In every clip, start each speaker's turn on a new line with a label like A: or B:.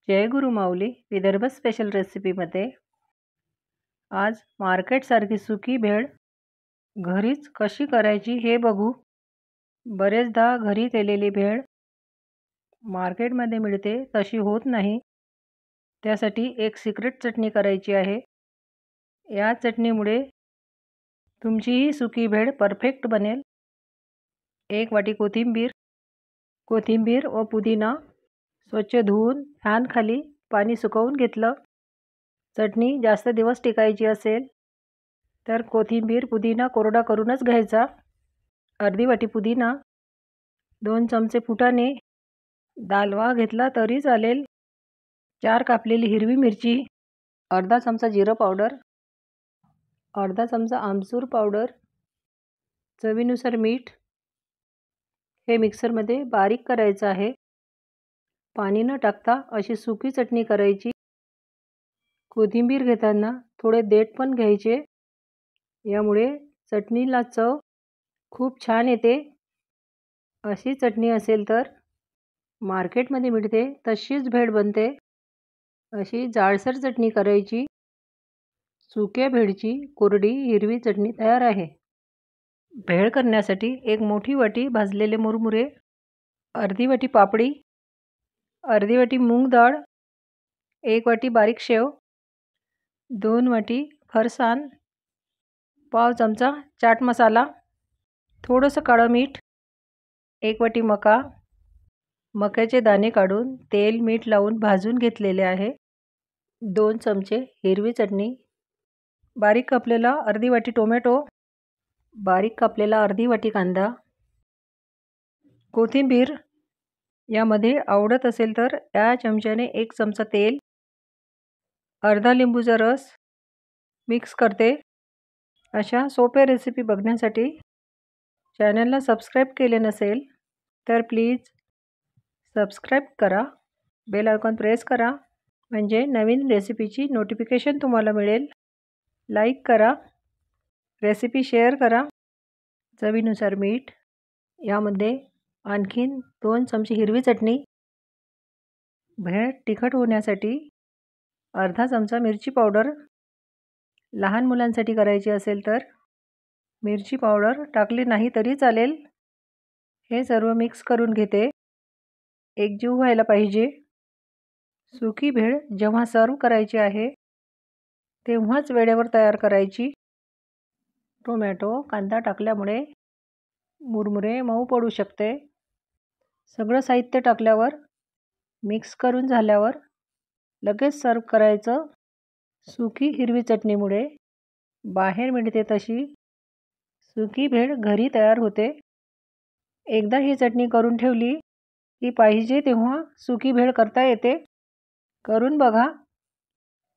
A: जय गुरु माऊली Vidarbha special रेसिपीमध्ये आज मार्केटसारखी सुकी भेळ घरीच कशी करायची हे बघू। बरेचदा घरी केलेली भेळ मार्केटमध्ये मिळते तशी होत नाही। त्यासाठी एक सिक्रेट चटणी करायची आहे। या चटणीमुळे तुमची ही सुकी भेळ परफेक्ट बनेल। 1 वाटी कोथिंबीर व पुदिना स्वच्छ धुवून फॅन खाली पाणी सुकवून घेतलं। चटणी जास्त दिवस टिकायची असेल तर कोथिंबीर पुदिना कोरडा करूनच घ्यायचा। अर्धी वाटी पुदिना, 2 चमचे फुटाणे, दालवा घेतला तरी चालेल, 4 कापलेली हिरवी मिरची, अर्धा चमचा जिरं पावडर, अर्धा चमचा आमचूर पावडर, चवीनुसार मीठ। हे मिक्सरमध्ये बारीक करायचं आहे। पाणी न टाकता अशी सुकी चटणी करायची। कोथिंबीर घेताना थोडे देठ पण घ्यायचे, यामुळे चटणीला चव खूप छान येते। अशी चटणी असेल तर मार्केटमध्ये मिळते तशीच भेळ बनते। अशी जाडसर चटणी करायची। सुक्या भेळची कोरडी हिरवी चटणी तयार आहे। भेळ करण्यासाठी एक मोठी वाटी भाजलेले मुरमुरे, अर्धी वाटी पापडी, अर्धी वाटी मूग डाळ, 1 वाटी बारीक शेव, 2 वाटी फरसाण, पाव चमचा चाट मसाला, थोडंसं काळं मीठ, 1 वाटी मक्याचे दाणे काढून तेल मीठ लावून भाजून घेतलेले आहे, 2 चमचे हिरवी चटणी, बारीक कापलेला अर्धी वाटी टोमॅटो, बारीक कापलेला अर्धी वाटी कांदा, कोथिंबीर। यामध्ये आवडत असेल तर या चमच्याने 1 चमचा तेल, अर्धा लिंबूचा रस मिक्स करते। अशा सोप्या रेसिपी बघण्यासाठी चॅनलला सबस्क्राईब केले नसेल तर प्लीज सबस्क्राईब करा, बेल आयकॉन प्रेस करा, म्हणजे नवीन रेसिपीची नोटिफिकेशन तुम्हाला मिळेल। लाईक करा, रेसिपी शेअर करा। चवीनुसार मीठ, यामध्ये आणखीन 2 चमचे हिरवी चटणी, भेळ तिखट होण्यासाठी अर्धा चमचा मिरची पावडर, लहान मुलांसाठी करायची असेल तर मिरची पावडर टाकली नाही तरी चालेल। हे सर्व मिक्स करून घेते, एकजीव व्हायला पाहिजे। सुकी भेळ जेव्हा सर्व करायची आहे तेव्हाच वेळेवर तयार करायची। टोमॅटो कांदा टाकल्यामुळे मुरमुरे मऊ पडू शकते। सगळं साहित्य टाकल्यावर मिक्स करून झाल्यावर लगेच सर्व करायचं। सुकी हिरवी चटणीमुळे बाहेर मिळते तशी सुकी भेळ घरी तयार होते। एकदा ही चटणी करून ठेवली की पाहिजे तेव्हा सुकी भेळ करता येते। करून बघा,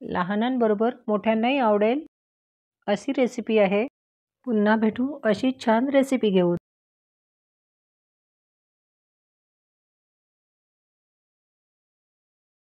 A: लहानांबरोबर मोठ्यांनाही आवडेल अशी रेसिपी आहे। पुन्हा भेटू अशी छान रेसिपी घेऊन।